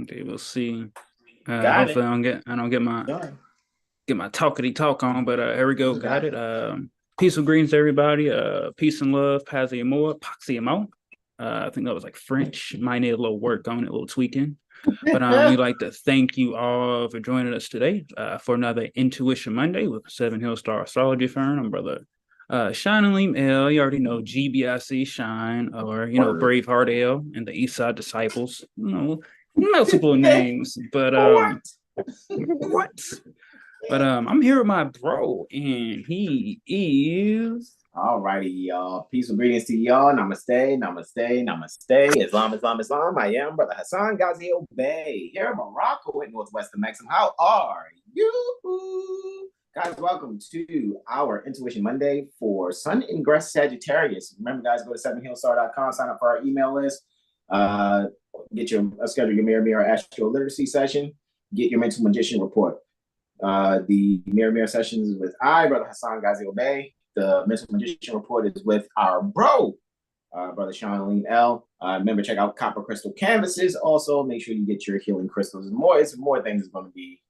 Okay, we'll see. Got Hopefully it. I don't get my Done. talkity talk on, but here we go. You Got got it. it. Peace and greetings to everybody. Peace and love. Paz y amor. Pax y amor. I think that was like French. Might need a little work on it, a little tweaking. But we'd like to thank you all for joining us today for another Intuition Monday with Seven Hill Star Astrology Firm. I'm brother Shine and Lean L. You already know GBIC Shine, or Word. Braveheart L and the East Side Disciples. Multiple names, but What? what? But I'm here with my bro, and he is. All righty, y'all. Peace and greetings to y'all. Namaste, namaste, namaste. Islam, Islam, Islam. I am Brother Hassan Ghazi Obey here in Morocco in northwestern Mexico. How are you? Guys, welcome to our Intuition Monday for Sun Ingress Sagittarius. Remember, guys, go to sevenhillstar.com, sign up for our email list, get your schedule your mirror astro literacy session, get your mental magician report. The mirror sessions with Brother Hassan Ghazi Obey. The mental magician report is with our bro, Brother Sean Lean L. Remember, check out Copper Crystal Canvases. Also, make sure you get your healing crystals. It's more things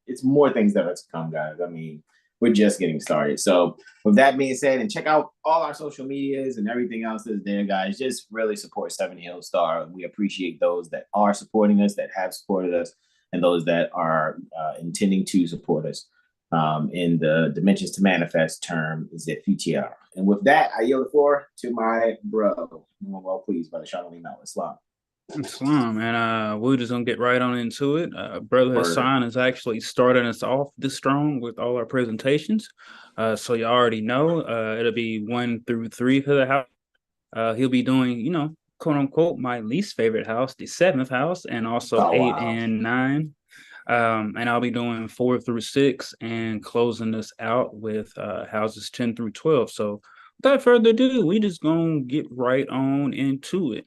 it's more things that are to come, guys. I mean, we're just getting started. So, with that being said, and check out all our social medias and everything else that's there, guys. Just really support Seven Hill Star. We appreciate those that are supporting us, that have supported us, and those that are intending to support us. In the Dimensions to Manifest term is it FTR. And with that, I yield the floor to my bro. Well, please, Brother Charlene Islam. Islam, and we're just gonna get right on into it. Brother Word. Hassan is actually starting us off this strong with all our presentations. So you already know it'll be 1 through 3 for the house. He'll be doing, quote unquote, my least favorite house, the seventh house, and also Oh, eight wow. and nine. And I'll be doing 4 through 6 and closing this out with houses 10 through 12. So without further ado, we just gonna get right on into it.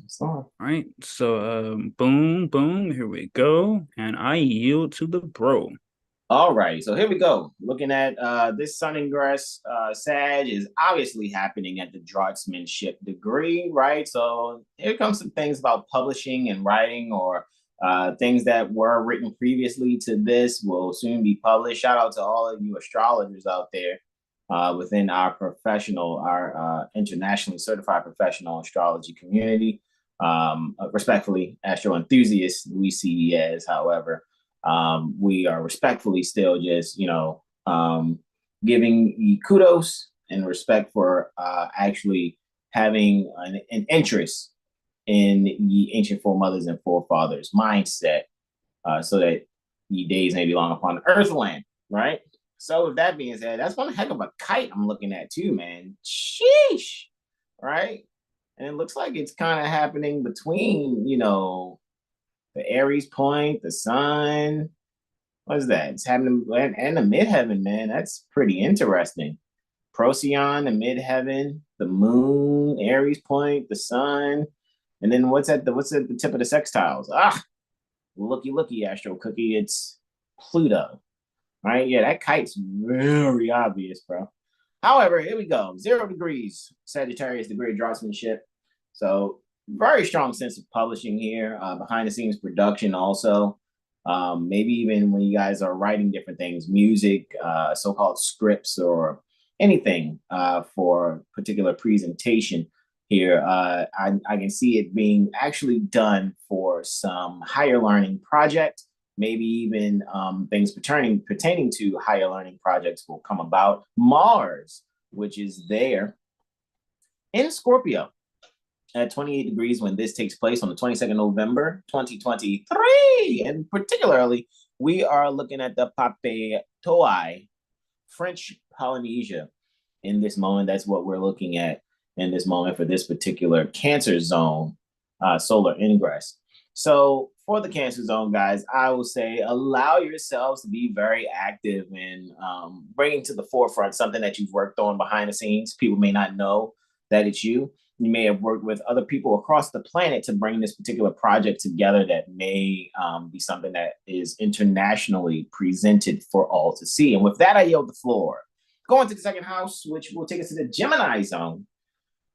Islam. All right. So boom, boom, here we go. And I yield to the bro. All right, so here we go. Looking at this Sun Ingress Sag is obviously happening at the draftsmanship degree, right? So here comes some things about publishing and writing, or things that were written previously to this will soon be published. Shout out to all of you astrologers out there within our internationally certified professional astrology community. Respectfully, astro enthusiasts, we see as, however. We are respectfully still just, giving kudos and respect for actually having an interest in the ancient foremothers and forefathers mindset, so that ye days may be long upon earthland, right? So with that being said, that's one heck of a kite I'm looking at too, man. Sheesh, right? And it looks like it's kind of happening between, the Aries point, the sun. What is that? It's happening and the midheaven, man. That's pretty interesting. Procyon, the midheaven, the moon, Aries point, the sun, and then what's at the tip of the sextiles? Looky, Astro Cookie. It's Pluto, right? Yeah, that kite's very obvious, bro. However, here we go. 0 degrees, Sagittarius, degree of draftsmanship. So very strong sense of publishing here, behind the scenes production also. Maybe even when you guys are writing different things, music, so-called scripts, or anything for particular presentation here. I can see it being actually done for some higher learning project. Maybe even things pertaining to higher learning projects will come about. Mars, which is there in Scorpio at 28 degrees when this takes place on the 22nd November 2023. And particularly, we are looking at the Papetoai, French Polynesia in this moment. That's what we're looking at in this moment for this particular Cancer zone solar ingress. So for the Cancer zone, guys, I will say allow yourselves to be very active in bringing to the forefront something that you've worked on behind the scenes. People may not know that it's you. You may have worked with other people across the planet to bring this particular project together that may be something that is internationally presented for all to see. And with that, I yield the floor. Going to the second house, which will take us to the Gemini zone.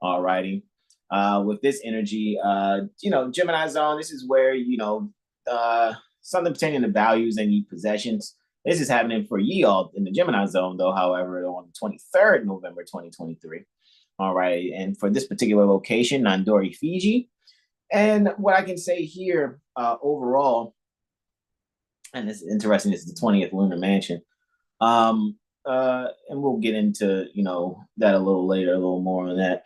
All righty. with this energy. Gemini zone, this is where, something pertaining to values and possessions. This is happening for ye all in the Gemini zone, though, however, on the 23rd November 2023. All right. And for this particular location, Nandori, Fiji. And what I can say here overall, and it's interesting, this is the 20th lunar mansion. And we'll get into, that a little later, a little more on that.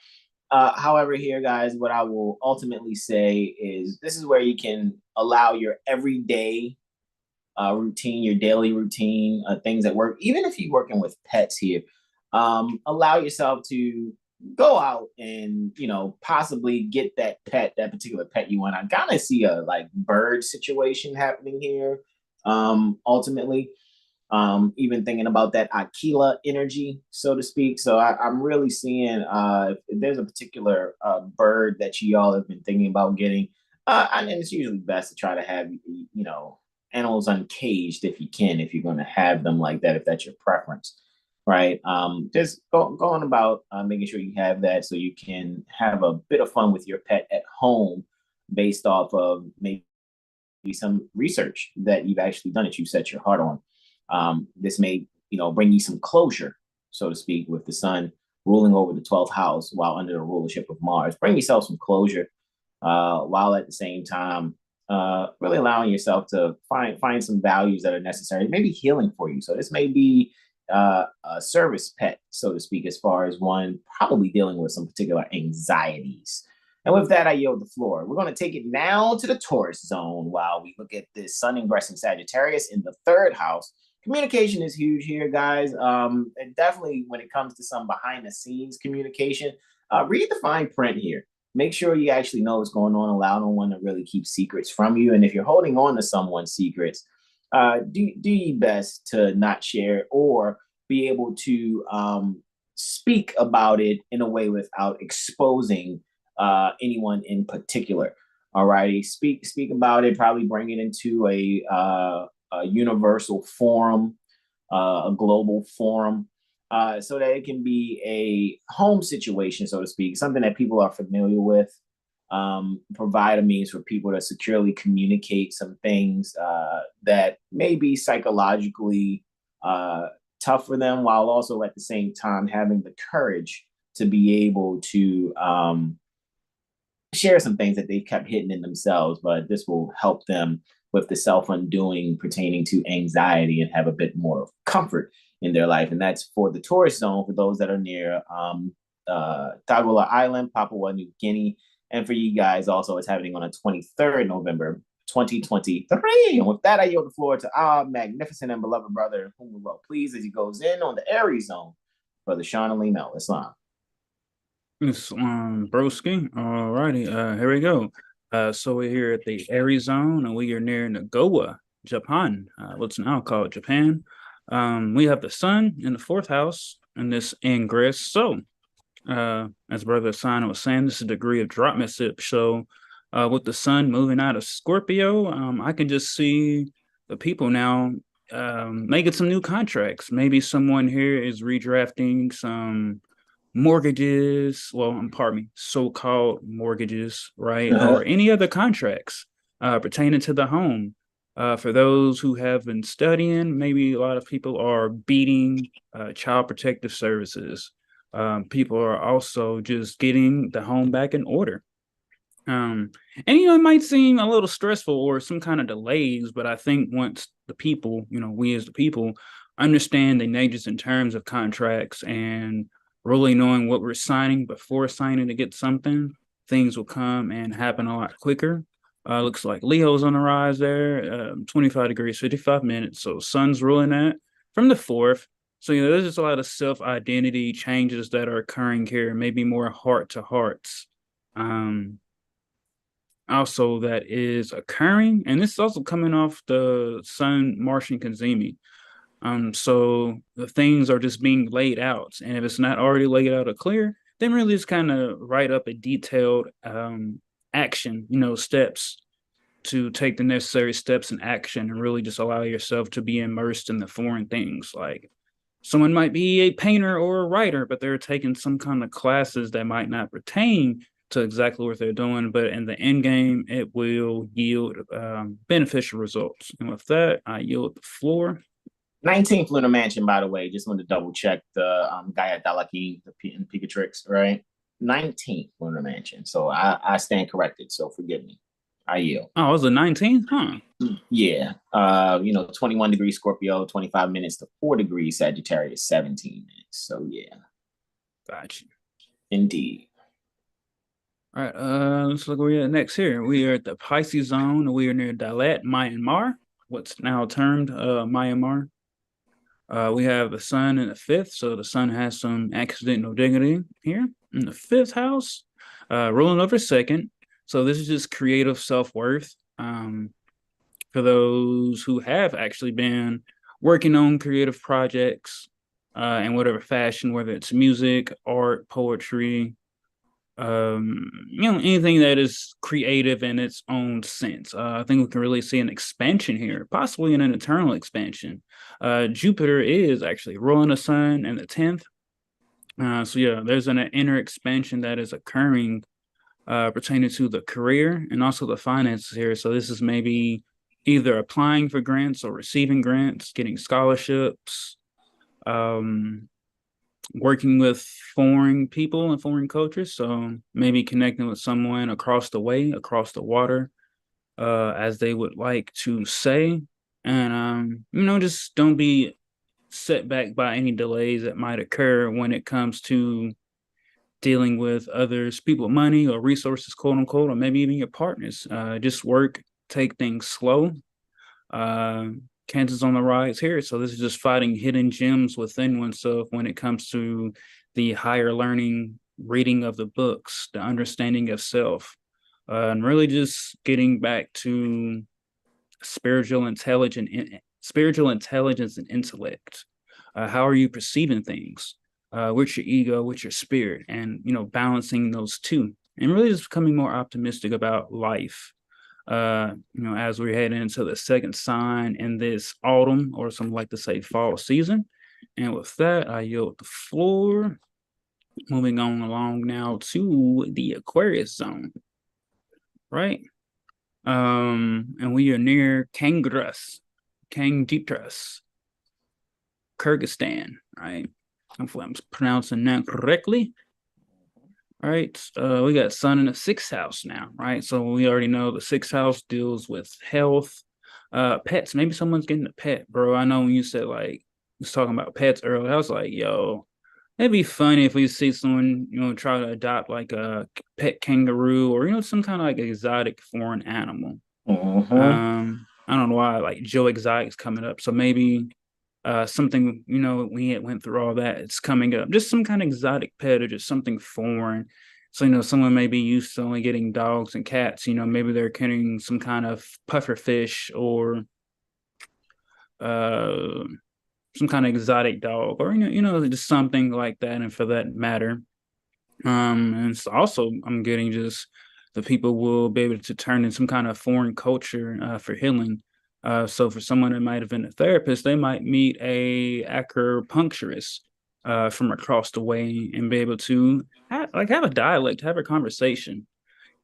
However, here, guys, what I will ultimately say is this is where you can allow your everyday routine, your daily routine, things that work, even if you're working with pets here, allow yourself to go out and, possibly get that particular pet you want. I kind of see a bird situation happening here, ultimately. Even thinking about that Aquila energy, so to speak. So I'm really seeing if there's a particular bird that you all have been thinking about getting, and it's usually best to try to have, animals uncaged if you can, if you're going to have them like that, if that's your preference, right? Just going about making sure you have that so you can have a bit of fun with your pet at home based off of maybe some research that you've actually done, that you set your heart on. This may, bring you some closure, so to speak, with the sun ruling over the 12th house while under the rulership of Mars. Bring yourself some closure while at the same time really allowing yourself to find some values that are necessary, maybe healing for you. So this may be a service pet, so to speak, as far as one probably dealing with some particular anxieties. And with that, I yield the floor. We're going to take it now to the Taurus zone while we look at this sun ingressing Sagittarius in the 3rd house. Communication is huge here, guys. And definitely when it comes to some behind the scenes communication, read the fine print here. Make sure you actually know what's going on. Allow no one to really keep secrets from you. And if you're holding on to someone's secrets, do your best to not share or be able to speak about it in a way without exposing anyone in particular. All righty, speak about it. Probably bring it into a universal forum, a global forum, so that it can be a home situation, so to speak, something that people are familiar with. Provide a means for people to securely communicate some things that may be psychologically tough for them, while also at the same time having the courage to be able to share some things that they've kept hidden in themselves. But this will help them with the self-undoing pertaining to anxiety and have a bit more comfort in their life. And that's for the Taurus zone, for those that are near Tagula Island, Papua New Guinea. And for you guys also, it's happening on the 23rd November, 2023. And with that, I yield the floor to our magnificent and beloved brother, whom we well please, as he goes in on the Aries zone, Brother Sean Ali Mel Islam. It's broski. All righty. Here we go. So we're here at the Aries zone, and we are near Nagoya, Japan. What's now called Japan. We have the sun in the 4th house in this ingress. So, as Brother Sana was saying, this is a degree of dropmanship. So, with the sun moving out of Scorpio, I can just see the people now making some new contracts. Maybe someone here is redrafting some mortgages, pardon me, so-called mortgages, right? Or any other contracts pertaining to the home. For those who have been studying, maybe a lot of people are beating child protective services. People are also just getting the home back in order. And it might seem a little stressful or some kind of delays, but I think once the people, we as the people understand the natures and terms of contracts and really knowing what we're signing before signing to get something, things will come and happen a lot quicker. Looks like Leo's on the rise there, 25 degrees, 55 minutes. So sun's ruling that from the 4th. So, there's just a lot of self-identity changes that are occurring here, maybe more heart-to-hearts. Also, that is occurring. And this is also coming off the sun Martian Kazemi. So the things are just being laid out. And if it's not already laid out or clear, then really just kind of write up a detailed action, steps to take the necessary steps in action and really just allow yourself to be immersed in the foreign things. Like someone might be a painter or a writer, but they're taking some kind of classes that might not pertain to exactly what they're doing, but in the end game, it will yield beneficial results. And with that, I yield the floor. 19th lunar mansion, by the way, just wanted to double check the Gaia Dalaki, the Picatrix, right? 19th lunar mansion. So I stand corrected. So forgive me. I yield. Oh, it was the 19th, huh? Yeah. 21 degrees Scorpio, 25 minutes to 4 degrees Sagittarius, 17 minutes. So yeah. Gotcha. Indeed. All right, let's look where we're at next here. We are at the Pisces zone. We are near Dalat, Myanmar, what's now termed Myanmar. We have the sun in the fifth, so the sun has some accidental dignity here in the fifth house, ruling over second. So this is just creative self-worth for those who have actually been working on creative projects in whatever fashion, whether it's music, art, poetry, anything that is creative in its own sense. I think we can really see an expansion here, possibly an eternal expansion. Jupiter is actually ruling the sun in the 10th. So yeah, there's an inner expansion that is occurring pertaining to the career and also the finances here. So this is maybe either applying for grants or receiving grants, getting scholarships, working with foreign people and foreign cultures. So maybe connecting with someone across the way, across the water, as they would like to say. And, just don't be set back by any delays that might occur when it comes to dealing with others, people, money or resources, quote unquote, or maybe even your partners. Just work, take things slow. Cancer's on the rise here. So this is just fighting hidden gems within oneself when it comes to the higher learning, reading of the books, the understanding of self, and really just getting back to spiritual intelligence and intellect. How are you perceiving things? With your ego, with your spirit, and balancing those two, and really just becoming more optimistic about life. As we're heading into the second sign in this autumn, or some like to say fall season. And with that, I yield the floor. Moving on along now to the Aquarius zone, right? And we are near Kangdras, Kyrgyzstan, right? Hopefully I'm pronouncing that correctly. All right, we got sun in the sixth house now, right? So we already know the sixth house deals with health, pets. Maybe someone's getting a pet, bro. I know when you said like was talking about pets earlier, I was like, yo, it'd be funny if we see someone, try to adopt like a pet kangaroo or some kind of like exotic foreign animal. I don't know why like Joe Exotic's coming up, so maybe something, we went through all that, it's coming up, just some kind of exotic pet or just something foreign. So someone may be used to only getting dogs and cats, maybe they're getting some kind of puffer fish or some kind of exotic dog, or just something like that. And for that matter, and so also I'm getting just the people will be able to turn in some kind of foreign culture for healing. So for someone that might have been a therapist, they might meet a acupuncturist from across the way and be able to have a dialect, have a conversation.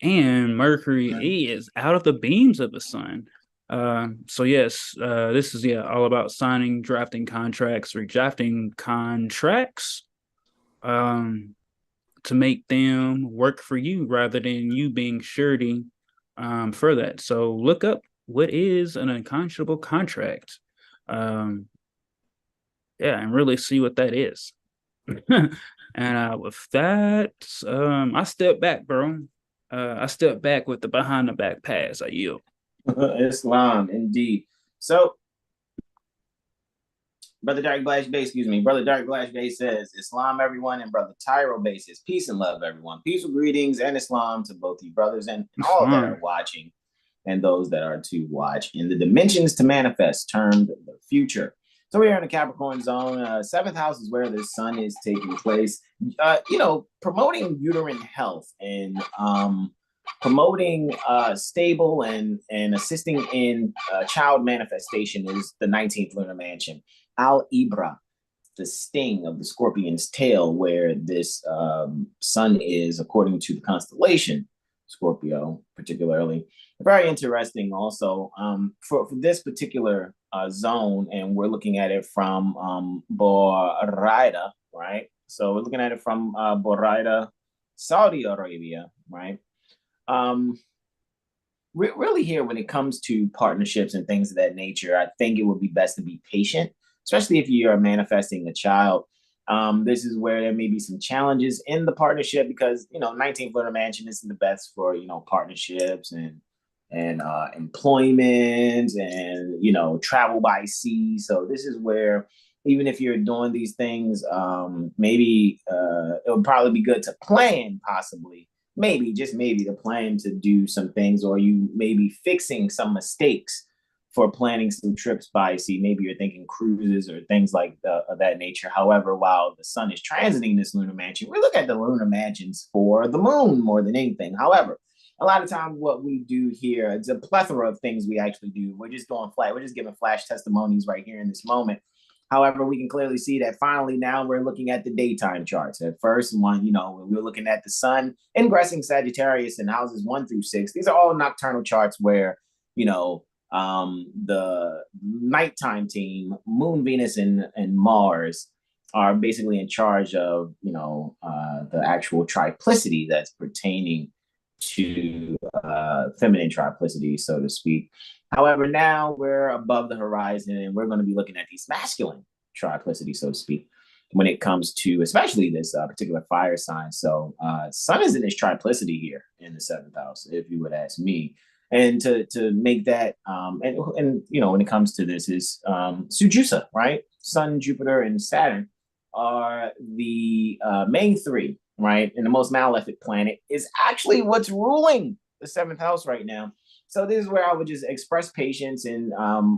And Mercury is out of the beams of the sun. So yes, this is all about signing, drafting contracts, redrafting contracts to make them work for you rather than you being surety for that. So look up what is an unconscionable contract. And really see what that is. And with that, I step back, bro. I step back with the behind the back pass. I yield. Islam, indeed. So, Brother Dark Glash Bay, Brother Dark Glash Bay says, Islam, everyone, and Brother Tyro Bay says, peace and love, everyone. Peaceful greetings and Islam to both you brothers and all that are watching and those that are to watch in the dimensions to manifest, termed the future. So we are in the Capricorn zone. Seventh house is where the sun is taking place. Promoting uterine health and promoting stable and assisting in child manifestation is the 19th lunar mansion. Al Ibra, the sting of the scorpion's tail, where this sun is, according to the constellation Scorpio, particularly. Very interesting also for this particular zone, and we're looking at it from Boraida, right? So we're looking at it from Boraida, Saudi Arabia, right? Really here, when it comes to partnerships and things of that nature, I think it would be best to be patient, especially if you are manifesting a child. This is where there may be some challenges in the partnership because, 19th lunar mansion isn't the best for, partnerships and employment and, travel by sea. So this is where, even if you're doing these things, maybe it would probably be good to plan, possibly, maybe, just maybe, to plan to do some things, or you may be fixing some mistakes for planning some trips by sea. Maybe you're thinking cruises or things like of that nature. However, while the sun is transiting this lunar mansion, we look at the lunar mansions for the moon more than anything. However, a lot of times what we do here, it's a plethora of things we actually do. We're just giving flash testimonies right here in this moment. However, we can clearly see that finally now we're looking at the daytime charts. At first, when we were looking at the sun ingressing Sagittarius in houses 1 through 6. These are all nocturnal charts where, the nighttime team, Moon, Venus, and Mars are basically in charge of, the actual triplicity that's pertaining to feminine triplicity, so to speak. However, now we're above the horizon and we're going to be looking at these masculine triplicity, so to speak, when it comes to especially this particular fire sign. So sun is in this triplicity here in the 7th house, if you would ask me. And to make that, and when it comes to this is Sujusa, right? Sun, Jupiter, and Saturn are the main three, right? And the most malefic planet is actually what's ruling the 7th house right now. So this is where I would just express patience and,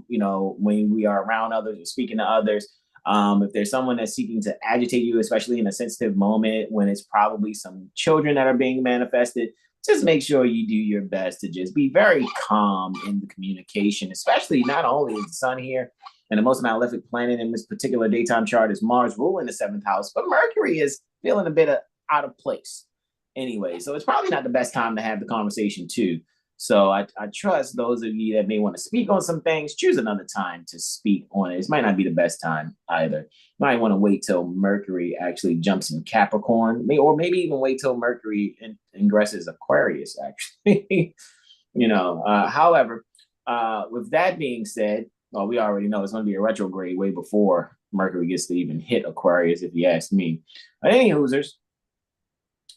when we are around others or speaking to others, if there's someone that's seeking to agitate you, especially in a sensitive moment when it's probably some children that are being manifested, just make sure you do your best to just be very calm in the communication, especially not only is the sun here and the most malefic planet in this particular daytime chart is Mars ruling the 7th house, but Mercury is feeling a bit out of place anyway. So it's probably not the best time to have the conversation too. So I trust those of you that may want to speak on some things, choose another time to speak on it. This might not be the best time either. You might want to wait till Mercury actually jumps in Capricorn, or maybe even wait till Mercury ingresses Aquarius, actually. However, with that being said, well, we already know it's going to be a retrograde way before Mercury gets to even hit Aquarius, if you ask me. But any hoosers,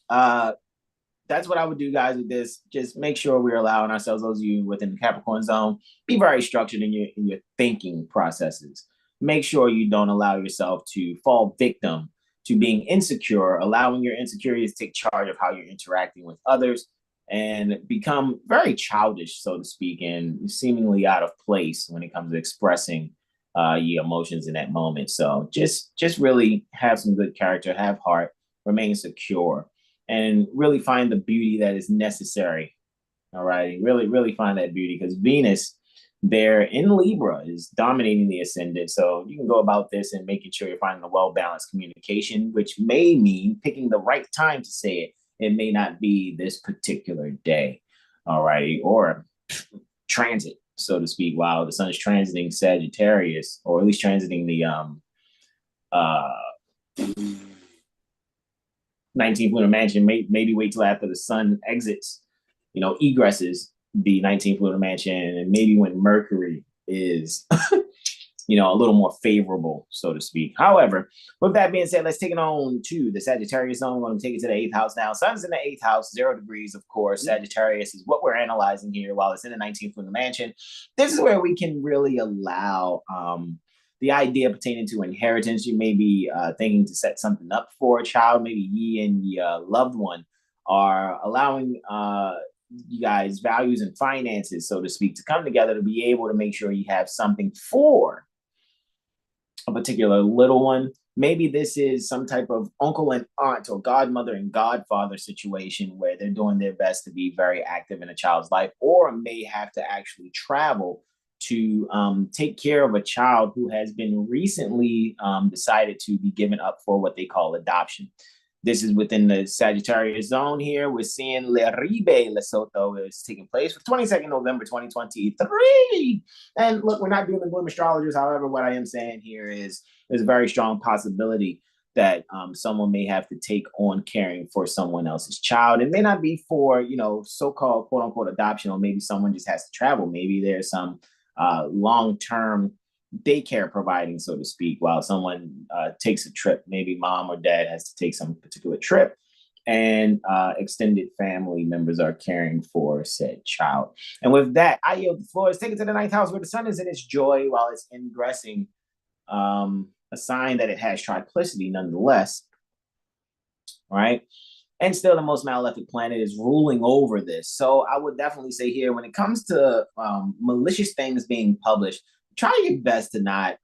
that's what I would do, guys, with this. Just make sure we're allowing ourselves, those of you within the Capricorn zone, be very structured in your thinking processes. Make sure you don't allow yourself to fall victim to being insecure, allowing your insecurities to take charge of how you're interacting with others, and become very childish, so to speak, and seemingly out of place when it comes to expressing your emotions in that moment. So just really have some good character, have heart, remain secure, and really find the beauty that is necessary. All right. Really find that beauty, because Venus there in Libra is dominating the ascendant. So you can go about this and making sure you're finding a well-balanced communication, which may mean picking the right time to say it. It may not be this particular day. All right. Or transit, so to speak, while the sun is transiting Sagittarius, or at least transiting the 19th lunar mansion. Maybe wait till after the sun exits, egresses the 19th lunar mansion, and maybe when Mercury is, a little more favorable, so to speak. However, with that being said, let's take it on to the Sagittarius zone. We're going to take it to the 8th house now. Sun's in the 8th house, 0 degrees, of course. Sagittarius is what we're analyzing here while it's in the 19th lunar mansion. This is where we can really allow the idea pertaining to inheritance. You may be thinking to set something up for a child. Maybe ye and your loved one are allowing you guys' values and finances, so to speak, to come together to be able to make sure you have something for a particular little one. Maybe this is some type of uncle and aunt or godmother and godfather situation where they're doing their best to be very active in a child's life, or may have to actually travel to take care of a child who has been recently decided to be given up for what they call adoption. This is within the Sagittarius zone here. We're seeing Leribe Lesotho is taking place for 22nd November 2023. And look, we're not doing the gloom astrologers. However, what I am saying here is there's a very strong possibility that someone may have to take on caring for someone else's child. It may not be for, so-called quote unquote adoption, or maybe someone just has to travel. Maybe there's some long-term daycare providing, so to speak, while someone takes a trip. Maybe mom or dad has to take some particular trip, and extended family members are caring for said child. And with that, I yield the floor. Let's take it to the ninth house where the sun is in its joy while it's ingressing, a sign that it has triplicity nonetheless, right? And still the most malefic planet is ruling over this. So I would definitely say here, when it comes to malicious things being published, try your best to not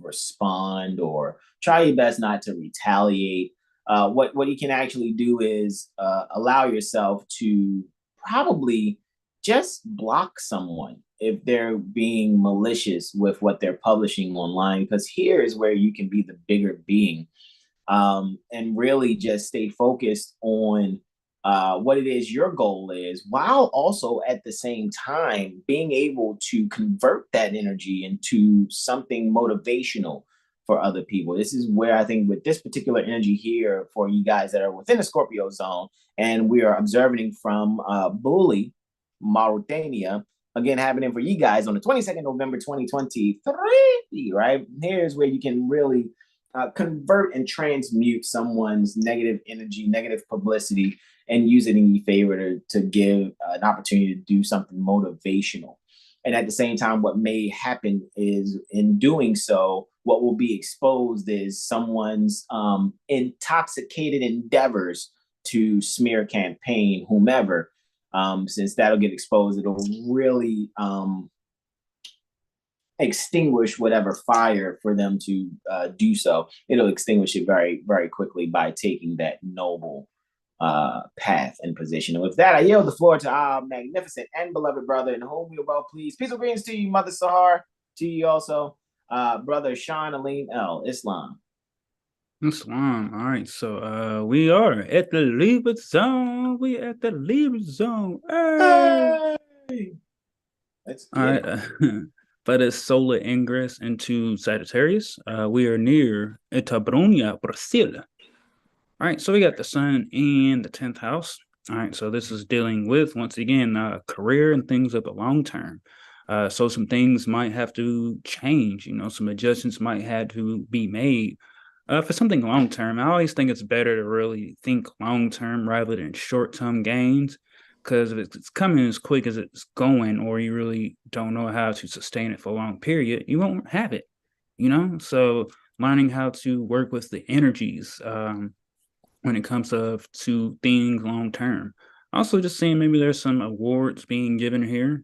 respond, or try your best not to retaliate. What you can actually do is allow yourself to probably just block someone if they're being malicious with what they're publishing online, because here is where you can be the bigger being, and really just stay focused on what it is your goal is, while also at the same time being able to convert that energy into something motivational for other people. This is where I think with this particular energy here for you guys that are within the Scorpio zone, and we are observing from Buli, Mauritania, again happening for you guys on the 22nd November 2023, right? Here's where you can really convert and transmute someone's negative energy, negative publicity, and use it in your favor to give an opportunity to do something motivational. And at the same time, what may happen is, in doing so, what will be exposed is someone's intoxicated endeavors to smear, campaign, whomever. Since that'll get exposed, it'll really extinguish whatever fire for them to do so. It'll extinguish it very, very quickly by taking that noble path and position. And with that, I yield the floor to our magnificent and beloved brother, in whom we are well pleased. Peace and greetings to you, Mother Sahar, to you also, brother Sean Alim L. Islam. Islam. All right, so we are at the Libra zone. We at the Libra zone. Hey! Let's All right. But it's solar ingress into Sagittarius. We are near Itabronia, Brazil. All right, so we got the sun in the 10th house. All right, so this is dealing with, once again, career and things of the long term. So some things might have to change, some adjustments might have to be made for something long term. I always think it's better to really think long term rather than short term gains, because if it's coming as quick as it's going, or you really don't know how to sustain it for a long period, you won't have it, So learning how to work with the energies when it comes to things long term. Also, just seeing maybe there's some awards being given here.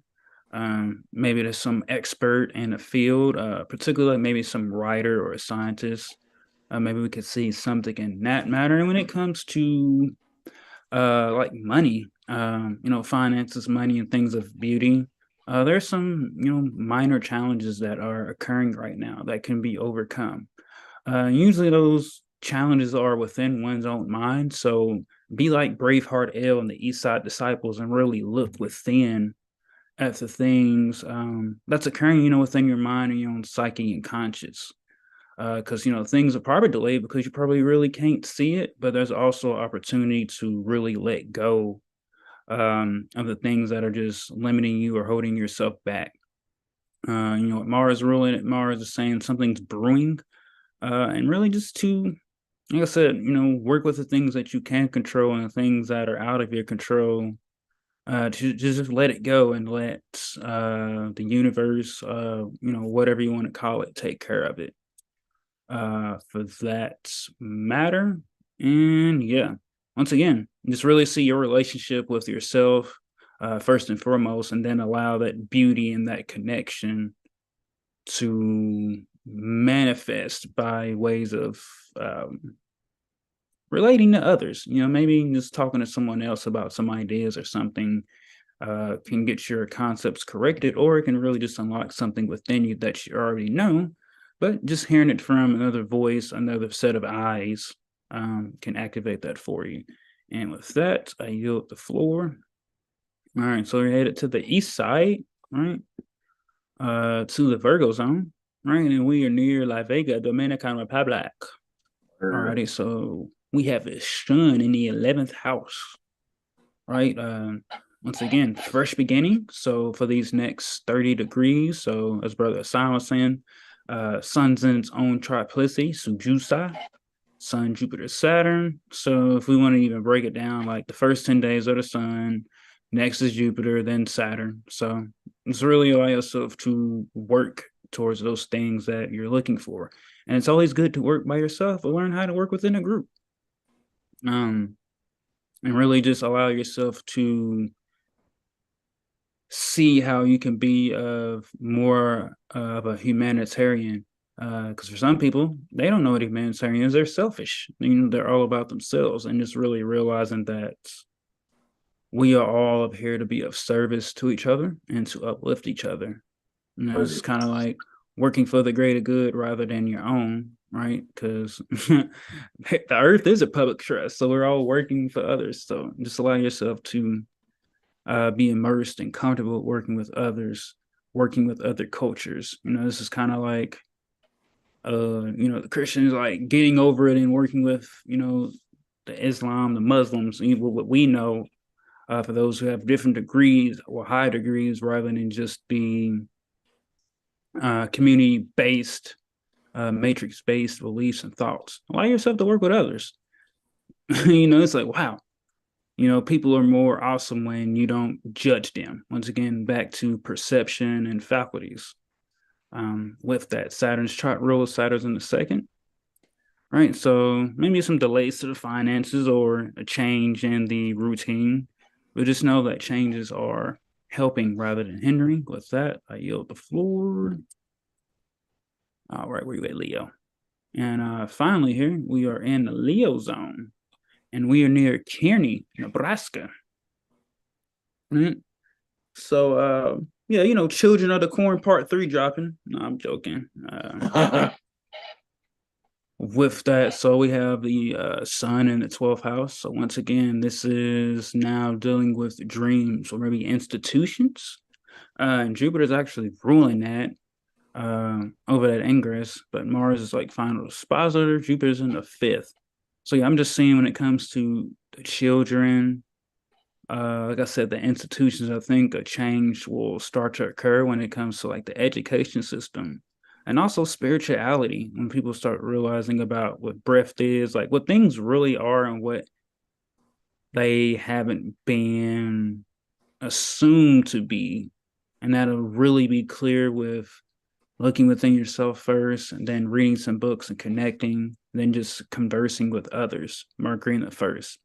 Maybe there's some expert in the field, particularly maybe some writer or a scientist. Maybe we could see something in that matter. And when it comes to like money, finances, money, and things of beauty, there's some, minor challenges that are occurring right now that can be overcome. Usually those challenges are within one's own mind. So be like Braveheart L and the East Side Disciples and really look within at the things that's occurring, within your mind and your own psyche and conscious. Because things are probably delayed because you probably really can't see it, but there's also opportunity to really let go of the things that are just limiting you or holding yourself back. Mars ruling it, Mars is saying something's brewing, and really just to, like I said, work with the things that you can control and the things that are out of your control. To just let it go and let the universe, whatever you want to call it, take care of it. For that matter. And yeah, once again, just really see your relationship with yourself first and foremost, and then allow that beauty and that connection to manifest by ways of relating to others. Maybe just talking to someone else about some ideas or something, can get your concepts corrected, or it can really just unlock something within you that you already know, but just hearing it from another voice, another set of eyes, can activate that for you. And with that, I yield the floor. All right, so we're headed to the east side, right? To the Virgo zone, right? And we are near La Vega, Dominican Republic. Alrighty, so we have a sun in the 11th house, right? Once again, fresh beginning. So for these next 30 degrees, so as Brother Hassan was saying, sun's in its own triplicity, Sujusa, Sun, Jupiter, Saturn. So if we want to even break it down, like the first 10 days are the sun, next is Jupiter, then Saturn. So it's really allow yourself to work towards those things that you're looking for. And it's always good to work by yourself or learn how to work within a group. And really just allow yourself to see how you can be more of a humanitarian. Because for some people, they don't know what humanitarians. They're selfish. They're all about themselves, and just really realizing that we are all here to be of service to each other and to uplift each other. It's kind of like working for the greater good rather than your own, right? Because the earth is a public trust, so we're all working for others. So just allow yourself to be immersed and comfortable working with others, working with other cultures. This is kind of like, the Christians like getting over it and working with, the Islam, the Muslims, what we know, for those who have different degrees or high degrees, rather than just being community-based, matrix-based beliefs and thoughts. Allow yourself to work with others. It's like, wow. People are more awesome when you don't judge them. Once again, back to perception and faculties. With that, Saturn's chart rules Saturn's in the second. Right, so maybe some delays to the finances or a change in the routine. But just know that changes are helping rather than hindering. With that, I yield the floor. All right, where you at, Leo? And finally here, we are in the Leo zone. And we are near Kearney, Nebraska. Mm-hmm. So, Children of the Corn Part 3 dropping. No, I'm joking. With that, so we have the sun in the 12th house. So once again, this is now dealing with dreams or maybe institutions. And Jupiter is actually ruling that over that Ingress, but Mars is like final expositor. Jupiter's in the 5th. So yeah, I'm just seeing when it comes to the children, like I said, the institutions, I think a change will start to occur when it comes to like the education system and also spirituality, when people start realizing about what breath is, like what things really are and what they haven't been assumed to be. And that'll really be clear with looking within yourself first, and then reading some books and connecting, then just conversing with others. Mercury in the 1st,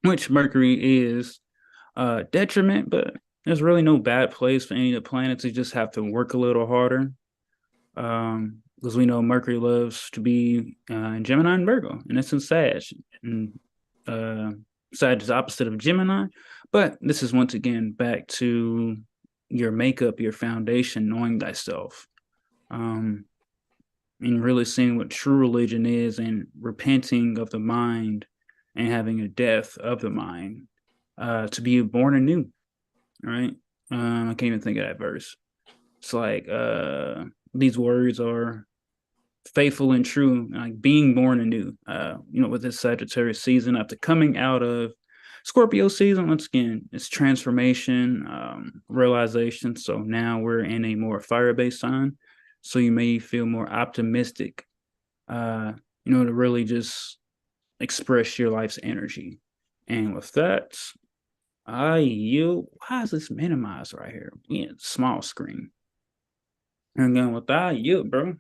which Mercury is detriment, but there's really no bad place for any of the planets. You just have to work a little harder, because we know Mercury loves to be in Gemini and Virgo, and it's in Sag. And Sag is opposite of Gemini, but this is once again back to your makeup, your foundation, knowing thyself. And really seeing what true religion is and repenting of the mind and having a death of the mind, to be born anew, right? I can't even think of that verse. It's like these words are faithful and true, like being born anew, with this Sagittarius season after coming out of Scorpio season. Once again, it's transformation, realization. So now we're in a more fire-based sign. So you may feel more optimistic, to really just express your life's energy. And with that, I yield. Why is this minimized right here? Yeah, small screen. And again, with that, I yield, bro.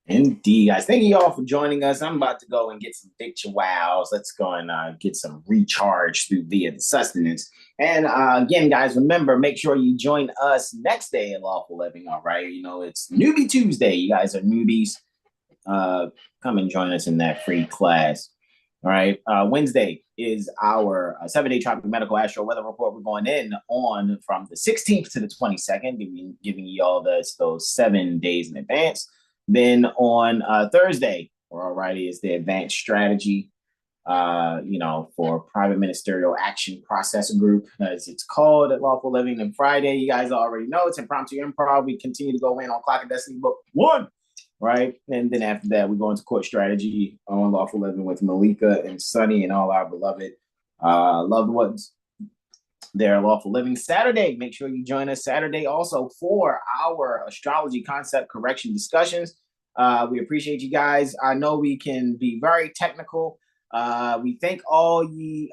Indeed, guys. Thank you all for joining us. I'm about to go and get some picture wows. Let's go and get some recharge via the sustenance. And again, guys, remember, make sure you join us next day at Lawful Living. All right. It's Newbie Tuesday. You guys are newbies. Come and join us in that free class. All right. Wednesday, is our 7-day tropical medical astro weather report. We're going in on from the 16th to the 22nd, giving you all those 7 days in advance. Then on Thursday, alrighty, is the advanced strategy, for private ministerial action process group, as it's called at Lawful Living. And Friday, you guys already know, it's impromptu improv. We continue to go in on Clock of Destiny Book 1. Right. And then after that, we go into court strategy on Lawful Living with Malika and Sunny and all our beloved loved ones there at Lawful Living. Saturday, make sure you join us Saturday also for our astrology concept correction discussions. We appreciate you guys. I know we can be very technical. We thank all ye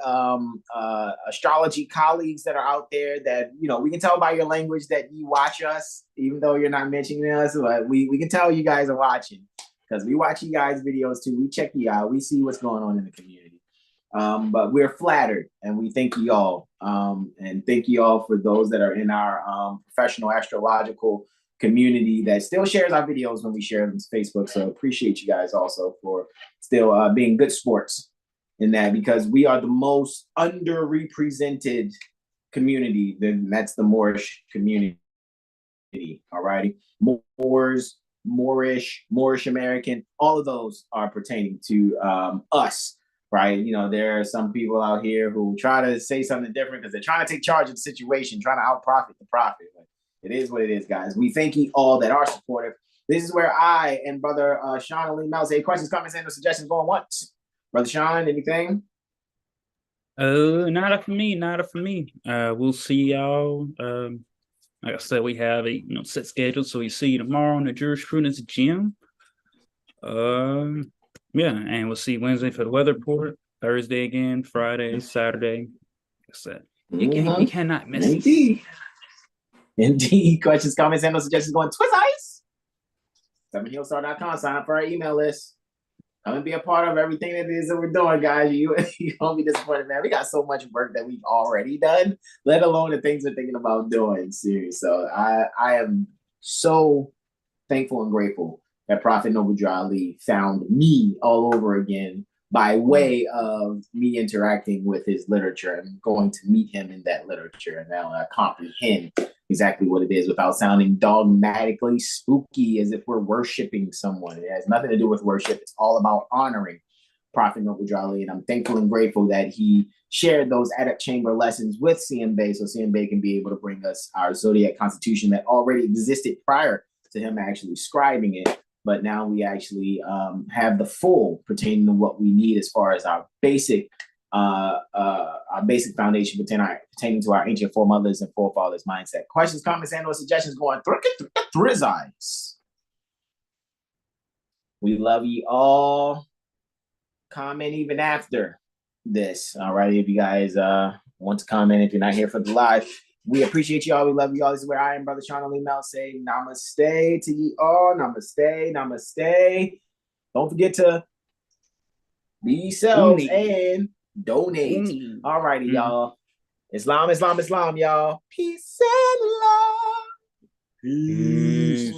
astrology colleagues that are out there that, we can tell by your language that you watch us, even though you're not mentioning us, but we can tell you guys are watching because we watch you guys' videos too. We check you out. We see what's going on in the community. But we're flattered and we thank you all. And thank you all for those that are in our professional astrological community that still shares our videos when we share them to Facebook. So appreciate you guys also for still being good sports in that, because we are the most underrepresented community. That's the Moorish community. All righty. Moors, Moorish American, all of those are pertaining to us. Right. There are some people out here who try to say something different because they're trying to take charge of the situation, trying to out-profit the prophet. But it is what it is, guys. We thank you all that are supportive. This is where I and Brother Sean Ali Mel say questions, comments, and suggestions going once. Brother Sean, anything? Not for me. We'll see y'all. Like I said, we have a set schedule, so we see you tomorrow in the jurisprudence gym. And we'll see Wednesday for the weather report, Thursday again, Friday, Saturday. Like I said, you cannot miss it. Indeed. Questions, comments, and suggestions going twice. 7heelstar.com. Sign up for our email list. Come and be a part of everything that it is that we're doing, guys. You won't be disappointed, man. We got so much work that we've already done, let alone the things we're thinking about doing. Seriously. So I am so thankful and grateful that Prophet Noble Ali found me all over again by way of me interacting with his literature and going to meet him in that literature. And now I comprehend exactly what it is without sounding dogmatically spooky as if we're worshiping someone. It has nothing to do with worship. It's all about honoring Prophet Noble Ali. And I'm thankful and grateful that he shared those adept chamber lessons with CM Bay, so CM Bay can be able to bring us our zodiac constitution that already existed prior to him actually scribing it. But now we actually have the full pertaining to what we need as far as our basic foundation pertaining to our ancient foremothers and forefathers mindset. Questions, comments, and/or suggestions going through his eyes. We love you all. Comment even after this. All right, if you guys want to comment, if you're not here for the live. We appreciate you all. We love you all. This is where I am, Brother Sean Ali Mel, say namaste to you all. Namaste, namaste. Don't forget to be yourselves and donate. All righty, y'all. Islam, y'all. Peace and love. Peace.